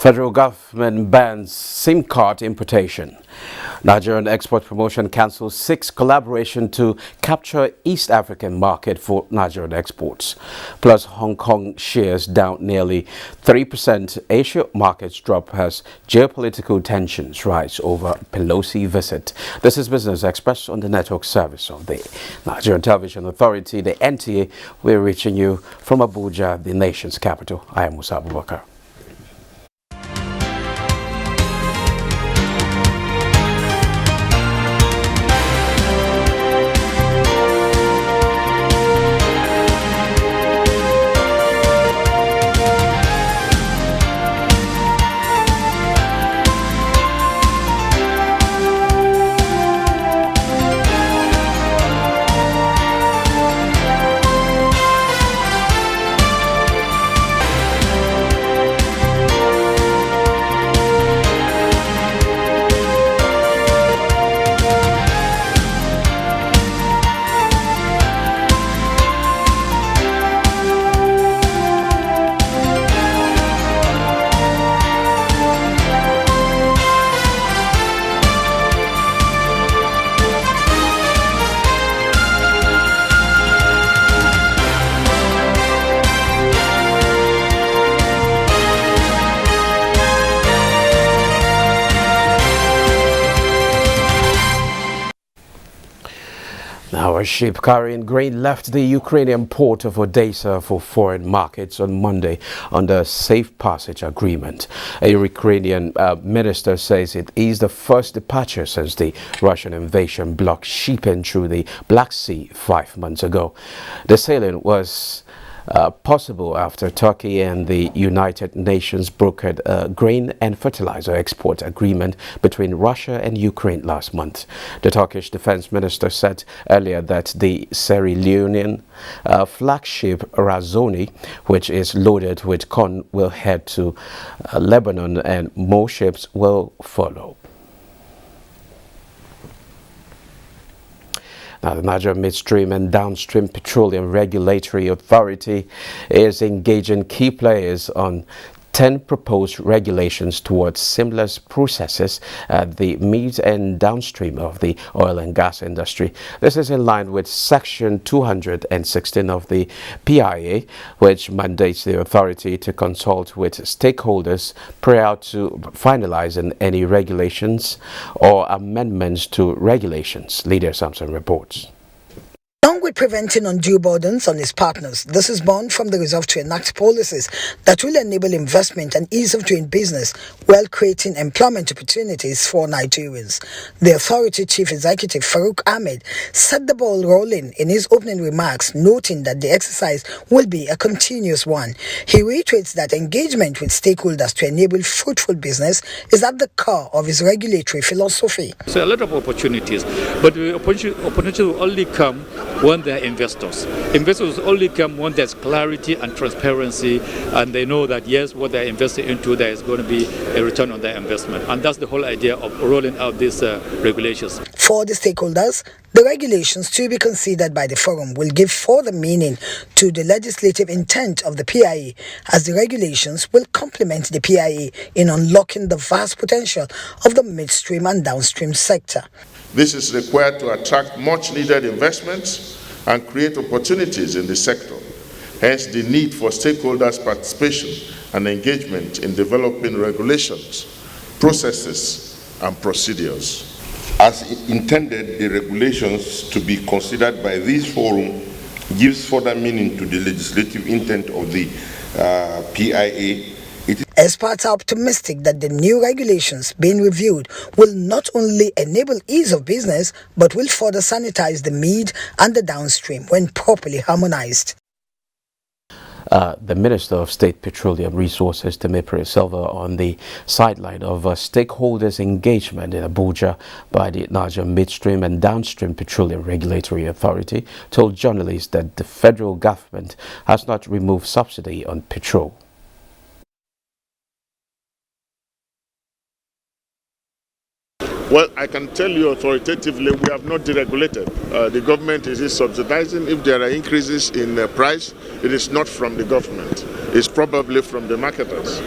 Federal government bans SIM card importation. Nigerian Export Promotion Council seeks collaboration to capture East African market for Nigerian exports. Plus, Hong Kong shares down nearly 3%. Asia markets drop as geopolitical tensions rise over Pelosi visit. This is Business Express on the network service of the Nigerian Television Authority, the NTA. We're reaching you from Abuja, the nation's capital. I am Musa Abubakar. Now, a ship carrying grain left the Ukrainian port of Odessa for foreign markets on Monday under a safe passage agreement. A Ukrainian minister says it is the first departure since the Russian invasion blocked shipping through the Black Sea 5 months ago. The sailing was possible after Turkey and the United Nations brokered a grain and fertilizer export agreement between Russia and Ukraine last month. The Turkish defense minister said earlier that the Sierra Leonean flagship Razoni, which is loaded with corn, will head to Lebanon and more ships will follow. Now, the Nigerian Midstream and Downstream Petroleum Regulatory Authority is engaging key players on 10 proposed regulations towards seamless processes at the mid and downstream of the oil and gas industry. This is in line with Section 216 of the PIA, which mandates the authority to consult with stakeholders prior to finalizing any regulations or amendments to regulations. Leader Samson reports. Along with preventing undue burdens on its partners, this is born from the resolve to enact policies that will enable investment and ease of doing business while creating employment opportunities for Nigerians. The authority chief executive Farouk Ahmed set the ball rolling in his opening remarks, noting that the exercise will be a continuous one. He reiterates that engagement with stakeholders to enable fruitful business is at the core of his regulatory philosophy. So a lot of opportunities, but the opportunity will only come when they are investors. Investors only come when there's clarity and transparency, and they know that yes, what they're investing into, there is going to be a return on their investment. And that's the whole idea of rolling out these regulations. For the stakeholders, the regulations to be considered by the forum will give further meaning to the legislative intent of the PIA, as the regulations will complement the PIA in unlocking the vast potential of the midstream and downstream sector. This is required to attract much needed investments and create opportunities in the sector. Hence the need for stakeholders' participation and engagement in developing regulations, processes, and procedures. As intended, the regulations to be considered by this forum gives further meaning to the legislative intent of the PIA. Experts are optimistic that the new regulations being reviewed will not only enable ease of business, but will further sanitize the mid and the downstream when properly harmonized. The Minister of State Petroleum Resources, Temipere Silva, on the sideline of stakeholders' engagement in Abuja by the Nigerian Midstream and Downstream Petroleum Regulatory Authority, told journalists that the federal government has not removed subsidy on petrol. Well, I can tell you authoritatively, we have not deregulated. The government is subsidizing. If there are increases in price, it is not from the government. It's probably from the marketers.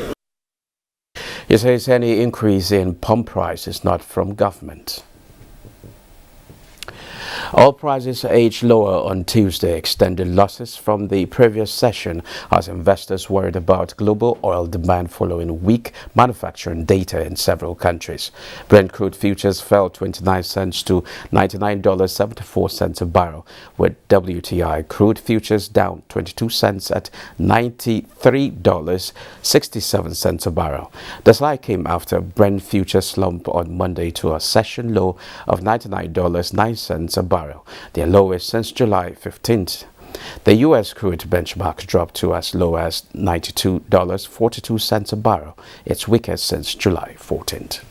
It says any increase in pump price is not from government. Oil prices edged lower on Tuesday, extending losses from the previous session as investors worried about global oil demand following weak manufacturing data in several countries. Brent crude futures fell 29 cents to $99.74 a barrel, with WTI crude futures down 22 cents at $93.67 a barrel. The slide came after Brent futures slump on Monday to a session low of $99.09 a barrel, their lowest since July 15th. The U.S. crude benchmark dropped to as low as $92.42 a barrel, its weakest since July 14th.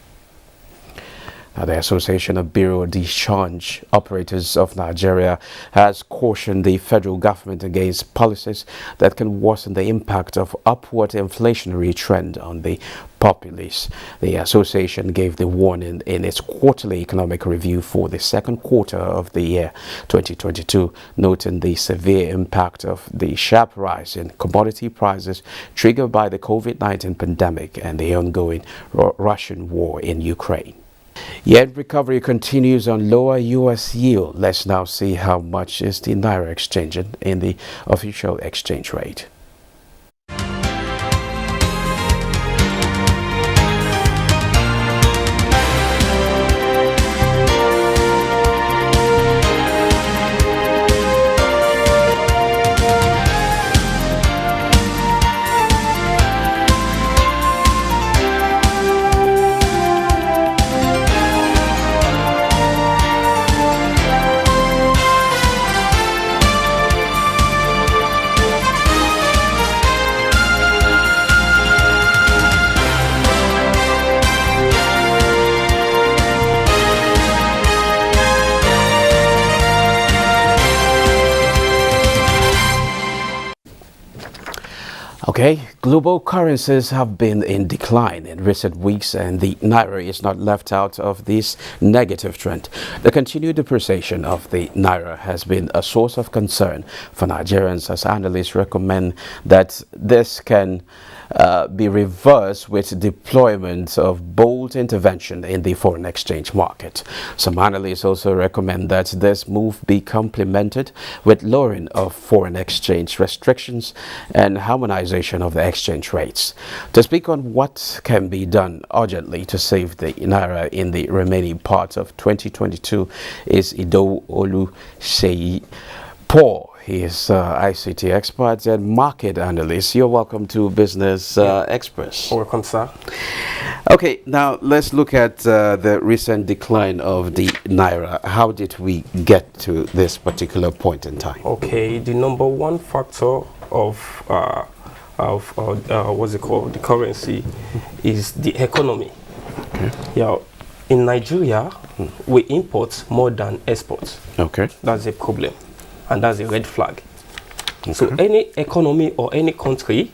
Now, the Association of Bureau de Change Operators of Nigeria has cautioned the federal government against policies that can worsen the impact of upward inflationary trend on the populace. The association gave the warning in its quarterly economic review for the second quarter of the year 2022, noting the severe impact of the sharp rise in commodity prices triggered by the COVID-19 pandemic and the ongoing Russian war in Ukraine. Yet recovery continues on lower U.S. yield. Let's now see how much is the Naira exchanging in the official exchange rate. Okay, global currencies have been in decline in recent weeks, and the Naira is not left out of this negative trend. The continued depreciation of the Naira has been a source of concern for Nigerians, as analysts recommend that this can be reversed with deployment of bold intervention in the foreign exchange market. Some analysts also recommend that this move be complemented with lowering of foreign exchange restrictions and harmonization of the exchange rates. To speak on what can be done urgently to save the Naira in the remaining part of 2022 is Ido Oluseyi Paul. He is ICT expert and market analyst. You're welcome to Business Express. Welcome, sir. Okay, now let's look at the recent decline of the Naira. How did we get to this particular point in time? Okay, the number one factor of what's it called, the currency, is the economy. Okay. Yeah, in Nigeria, we import more than export. Okay, that's a problem. And that's a red flag. Okay. So any economy or any country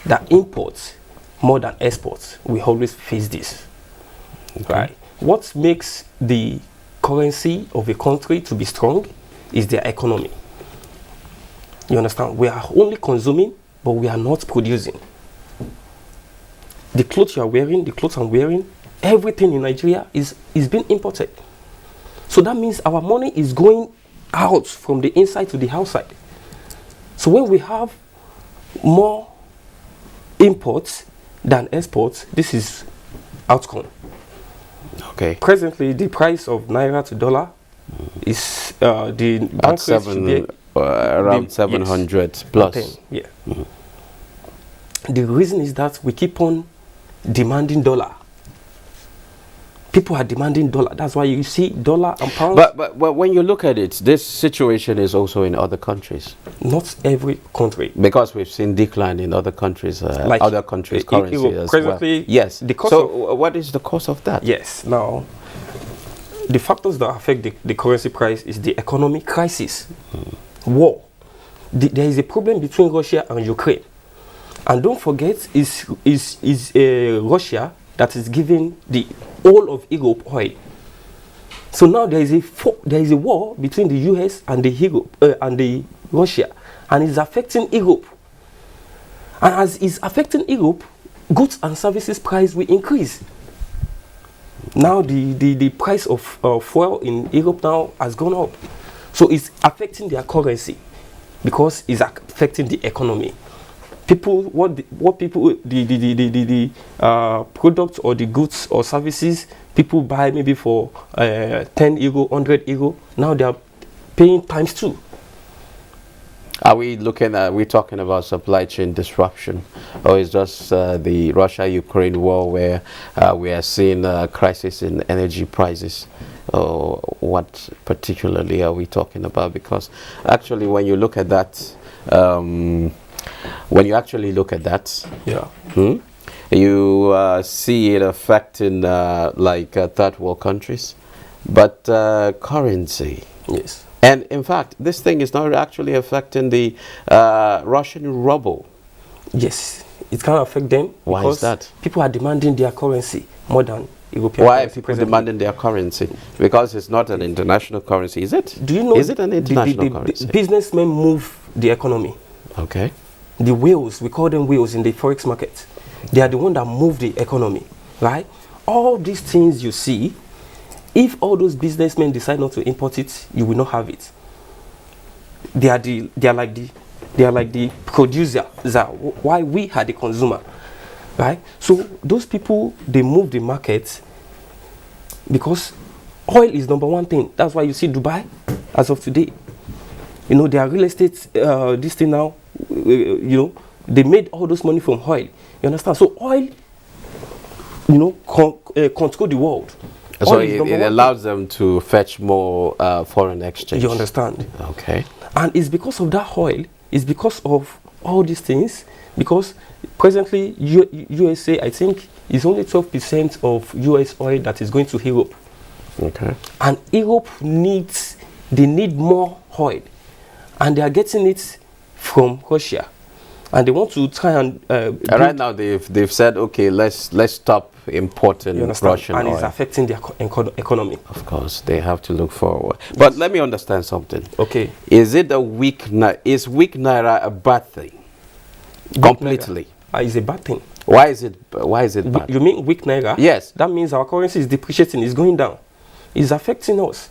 that imports more than exports, we always face this. Okay. Right? What makes the currency of a country to be strong is their economy. You understand? We are only consuming, but we are not producing. The clothes you are wearing, the clothes I'm wearing, everything in Nigeria is being imported. So that means our money is going out from the inside to the outside. So when we have more imports than exports, this is outcome. Okay. Presently, the price of Naira to dollar is the bank rate should be around 700 yes, plus. 10, yeah. The reason is that we keep on demanding dollar. People are demanding dollar. That's why you see dollar and pounds. But when you look at it, this situation is also in other countries. Not every country. Because we've seen decline in other countries, like other countries' currency as presently, well. Yes. So what is the cause of that? Yes. Now, the factors that affect the currency price is the economic crisis, war. There is a problem between Russia and Ukraine, and don't forget, is Russia that is giving the whole of Europe oil. So now there is a war between the US and the Europe and the Russia, and it's affecting Europe. And as it's affecting Europe, goods and services price will increase. Now the price of fuel in Europe now has gone up. So it's affecting their currency because it's affecting the economy. People, the products or the goods or services people buy maybe for 10 euro, 100 euro, now they are paying times 2. Are we talking about supply chain disruption, or is just the Russia-Ukraine war where we are seeing a crisis in energy prices? Or what particularly are we talking about? Because actually when you look at that, you see it affecting third world countries, but currency. Yes. And in fact, this thing is not actually affecting the Russian ruble. Yes, it can affect them. Why is that? People are demanding their currency more than European. Why are people demanding their currency? Because it's not an international currency, is it? Do you know? Is it an international currency? The businessmen move the economy. Okay. The whales, we call them whales in the forex market. They are the one that move the economy, right? All these things you see, if all those businessmen decide not to import it, you will not have it. They are like the producer. Why we are the consumer, right? So those people, they move the market because oil is number one thing. That's why you see Dubai as of today. You know, their real estate, this thing now, you know, they made all those money from oil. You understand? So oil, you know, control the world. So it allows them to fetch more foreign exchange. You understand? Okay. And it's because of that oil, it's because of all these things, because presently USA, I think, is only 12% of US oil that is going to Europe. Okay. And Europe they need more oil. And they are getting it from Russia. And they want to try and right now they've said, okay, let's stop importing Russian oil. And it's affecting their economy. Of course, they have to look forward. But let me understand something. Okay. Is weak naira a bad thing? Completely. It's a bad thing. Why is it bad? You mean weak naira? Yes. That means our currency is depreciating, it's going down. It's affecting us.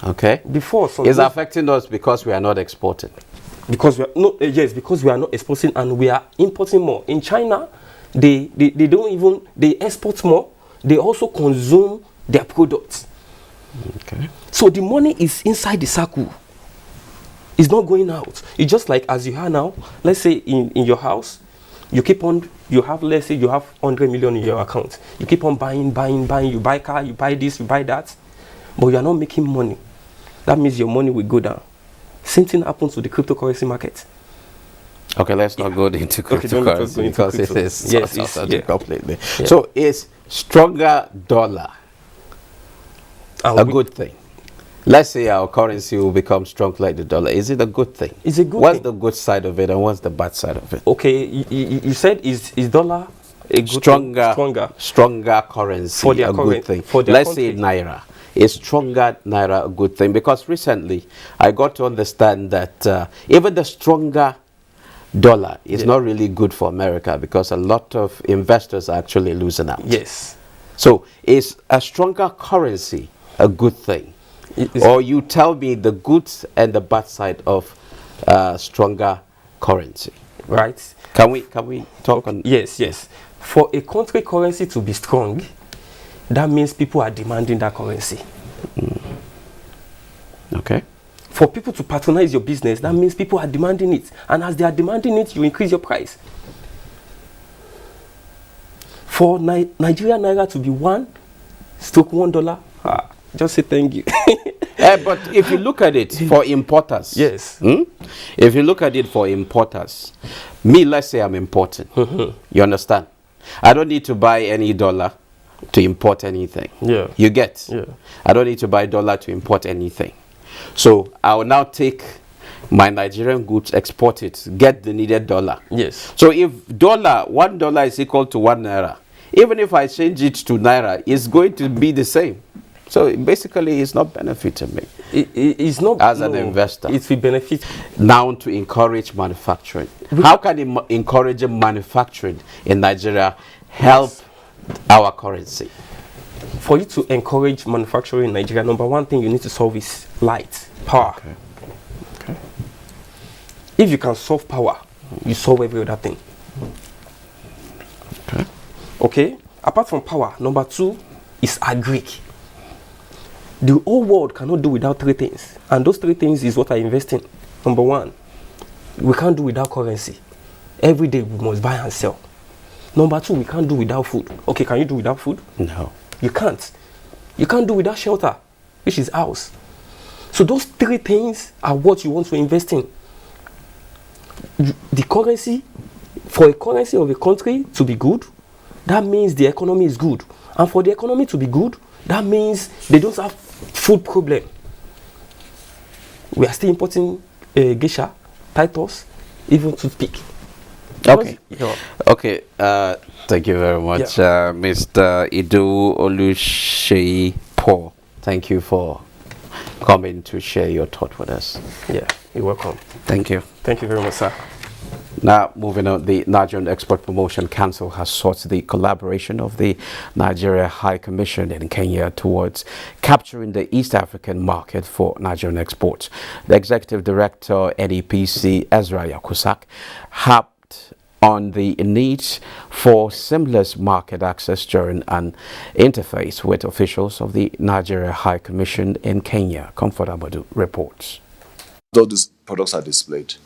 Okay. It's affecting us because we are not exporting. Because we are not exporting and we are importing more. In China, they export more. They also consume their products. Okay. So the money is inside the circle. It's not going out. It's just like as you are now. Let's say in your house, let's say you have 100 million in your account. You keep on buying. You buy car, you buy this, you buy that, but you are not making money. That means your money will go down. Same thing happens to the cryptocurrency market. Okay, let's not go into cryptocurrency because it is completely. Yeah. So is stronger dollar a good thing? Let's say our currency will become strong like the dollar. Is it a good thing? It's a good What's thing. the good side of it and what's the bad side of it? Okay, you said is dollar a good stronger currency for their a good thing? Let's say naira. Is stronger naira a good thing? Because recently I got to understand that even the stronger dollar is not really good for America because a lot of investors are actually losing out. Yes. So is a stronger currency a good thing? Or you tell me the good and the bad side of stronger currency? Right. Can we talk on? Yes. For a country currency to be strong, that means people are demanding that currency. Okay. For people to patronize your business, that means people are demanding it. And as they are demanding it, you increase your price. For Nigerian naira to be $1 just say thank you. But if you look at it for importers, yes. If you look at it for importers, let's say I'm importing. You understand? I don't need to buy any dollar to import anything. Yeah. You get? Yeah. I don't need to buy dollar to import anything. So I will now take my Nigerian goods, export it, get the needed dollar. Yes. So if $1 is equal to 1 naira, even if I change it to naira, it's going to be the same. So basically, it's not benefiting me. It's not as an investor. It will benefit. Now to encourage manufacturing. How can encouraging manufacturing in Nigeria help our currency? For you to encourage manufacturing in Nigeria, number one thing you need to solve is light, power. Okay. If you can solve power, you solve every other thing. Okay? Apart from power, number two is agric. The whole world cannot do without three things. And those three things is what I invest in. Number one, we can't do without currency. Every day we must buy and sell. Number two, we can't do without food. Okay, can you do without food? No. You can't. You can't do without shelter, which is house. So those three things are what you want to invest in. The currency, for a currency of a country to be good, that means the economy is good. And for the economy to be good, that means they don't have food problem. We are still importing geisha, Titus, even toothpick. Okay. Okay. Thank you very much, Mr. Idu Oluseyi Paul. Thank you for coming to share your thought with us. Yeah, you're welcome. Thank you. Thank you very much, sir. Now, moving on, the Nigerian Export Promotion Council has sought the collaboration of the Nigeria High Commission in Kenya towards capturing the East African market for Nigerian exports. The Executive Director, NEPC, Ezra Yakusak, harped on the need for seamless market access during an interface with officials of the Nigeria High Commission in Kenya. Comfort Abadu reports. All these products are displayed,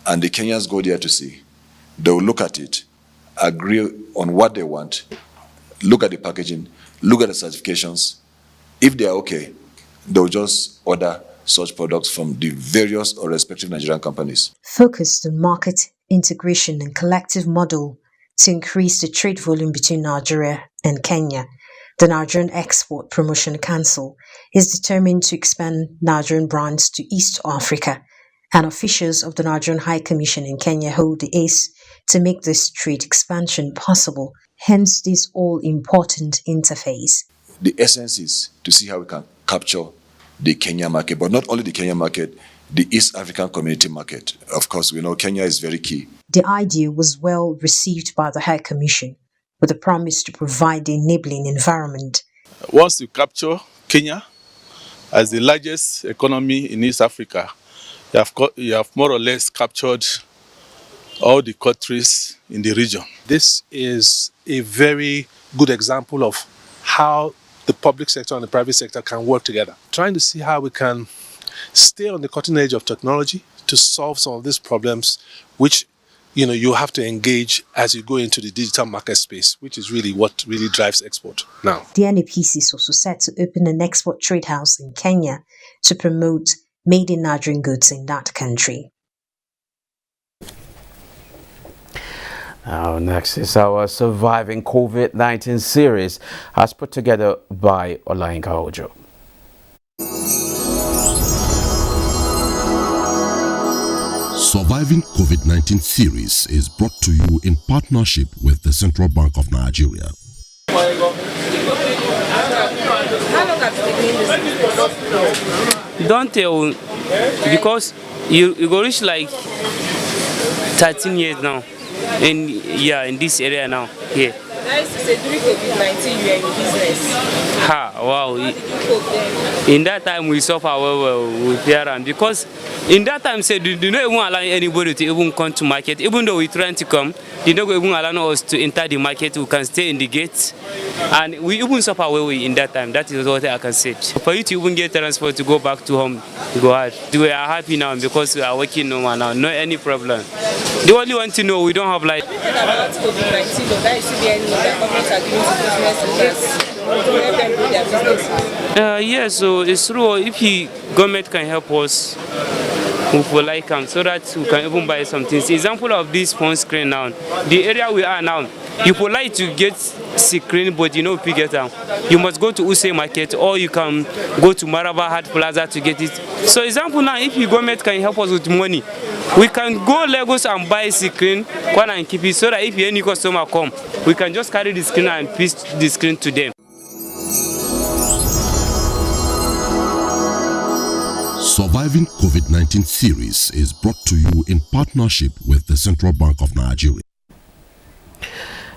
and the Kenyans go there to see. They will look at it, agree on what they want, look at the packaging, look at the certifications. If they are okay, they will just order such products from the various or respective Nigerian companies. Focused on market integration and collective model to increase the trade volume between Nigeria and Kenya, the Nigerian Export Promotion Council is determined to expand Nigerian brands to East Africa, and officials of the Nigerian High Commission in Kenya hold the ace to make this trade expansion possible, hence this all-important interface. The essence is to see how we can capture the Kenya market, but not only the Kenya market, the East African community market. Of course, we know Kenya is very key. The idea was well received by the High Commission, with a promise to provide the enabling environment. Once you capture Kenya as the largest economy in East Africa, you have more or less captured all the countries in the region. This is a very good example of how the public sector and the private sector can work together. Trying to see how we can stay on the cutting edge of technology to solve some of these problems, which you have to engage as you go into the digital market space, which is really what really drives export now. The NEPC is also set to open an export trade house in Kenya to promote made in Nigerian goods in that country. Now, next is our Surviving COVID-19 series, as put together by Olayinka Ojo. Surviving COVID-19 series is brought to you in partnership with the Central Bank of Nigeria. Don't tell, because you go reach like 13 years now. In this area now, here. That is to say, during COVID-19, you are in business. Wow. How did you cope then? In that time, we suffer well with parents, because in that time, say, do not even allow anybody to even come to market. Even though we're trying to come, they don't even allow us to enter the market. We can stay in the gate, and we even suffer well in that time. That is what I can say. For you to even get transport to go back to home, go hard. We are happy now because we are working normal now. No any problem. They only want to know we don't have like. About COVID-19, that is the end that governments are giving to business to help them do their business. Yeah, so it's true. If the government can help us, we will like them so that we can even buy some things. Example of this phone screen now. The area we are now, you would like to get screen, but you know if you get them, you must go to Use Market or you can go to Maraba Hard Plaza to get it. So example now, if the government can help us with money, we can go Lagos and buy screen, one and keep it, so that if any customer come, we can just carry the screen and paste the screen to them. Surviving COVID-19 series is brought to you in partnership with the Central Bank of Nigeria.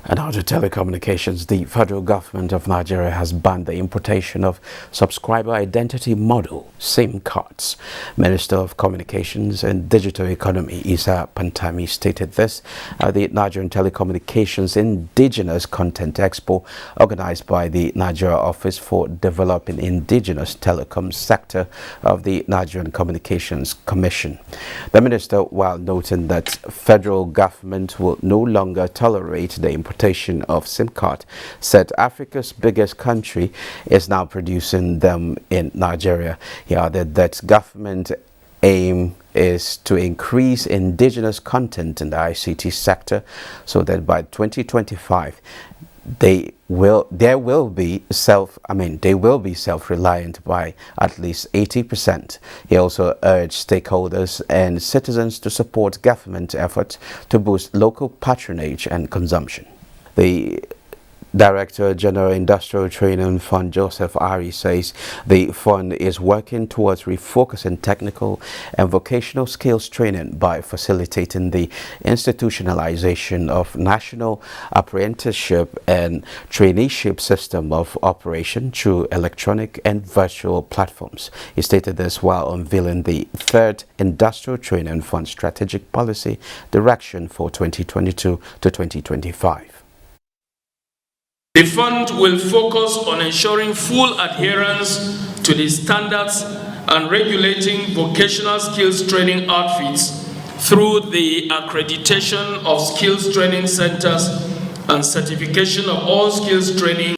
And now to telecommunications, the federal government of Nigeria has banned the importation of subscriber identity model SIM cards. Minister of Communications and Digital Economy Isa Pantami stated this at the Nigerian Telecommunications Indigenous Content Expo organized by the Nigeria Office for Developing Indigenous Telecom Sector of the Nigerian Communications Commission. The minister, while noting that federal government will no longer tolerate the importation of SIM card, said Africa's biggest country is now producing them in Nigeria. He added that government aim is to increase indigenous content in the ICT sector so that by 2025 they will be self-reliant by at least 80%. He also urged stakeholders and citizens to support government efforts to boost local patronage and consumption. The Director General Industrial Training Fund Joseph Ari says the fund is working towards refocusing technical and vocational skills training by facilitating the institutionalization of national apprenticeship and traineeship system of operation through electronic and virtual platforms. He stated this while unveiling the third Industrial Training Fund strategic policy direction for 2022 to 2025. The fund will focus on ensuring full adherence to the standards and regulating vocational skills training outfits through the accreditation of skills training centers and certification of all skills training.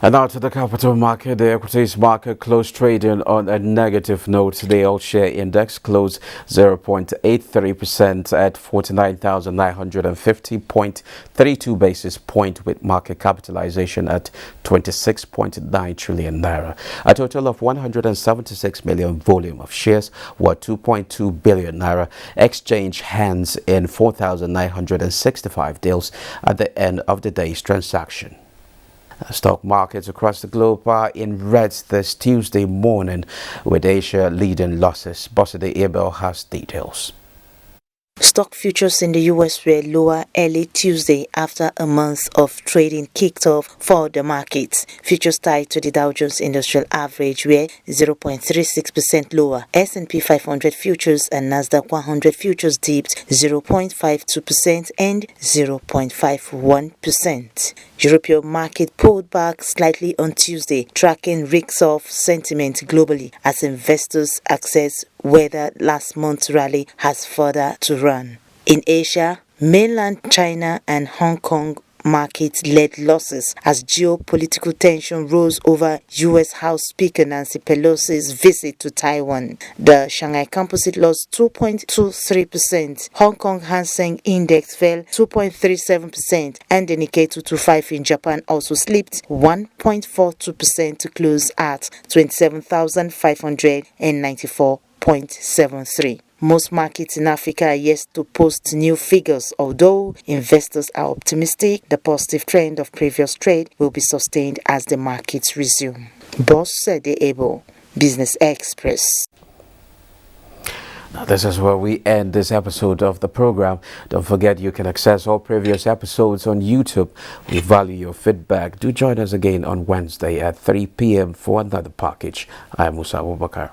And now to the capital market. The equities market closed trading on a negative note. The all-share index closed 0.83% at 49,950.32 basis point, with market capitalization at 26.9 trillion naira. A total of 176 million volume of shares, worth 2.2 billion naira, exchange hands in 4,965 deals at the end of the day's transaction. Stock markets across the globe are in red this Tuesday morning, with Asia leading losses. Bosside Abel has details. Stock futures in the U.S. were lower early Tuesday after a month of trading kicked off for the markets. Futures tied to the Dow Jones Industrial Average were 0.36% lower. S&P 500 futures and Nasdaq 100 futures dipped 0.52% and 0.51%. European market pulled back slightly on Tuesday, tracking risk-off sentiment globally as investors assess whether last month's rally has further to run. In Asia, mainland China and Hong Kong markets led losses as geopolitical tension rose over U.S. House Speaker Nancy Pelosi's visit to Taiwan. The Shanghai Composite lost 2.23%, Hong Kong Hang Seng Index fell 2.37%, and the Nikkei 225 in Japan also slipped 1.42% to close at 27,594.73. Most markets in Africa are yet to post new figures, although investors are optimistic the positive trend of previous trade will be sustained as the markets resume. Bosside Abel, Business Express. Now, this is where we end this episode of the program. Don't forget you can access all previous episodes on YouTube. We value your feedback. Do join us again on Wednesday at 3 p.m. for another package. I am Musa Abubakar.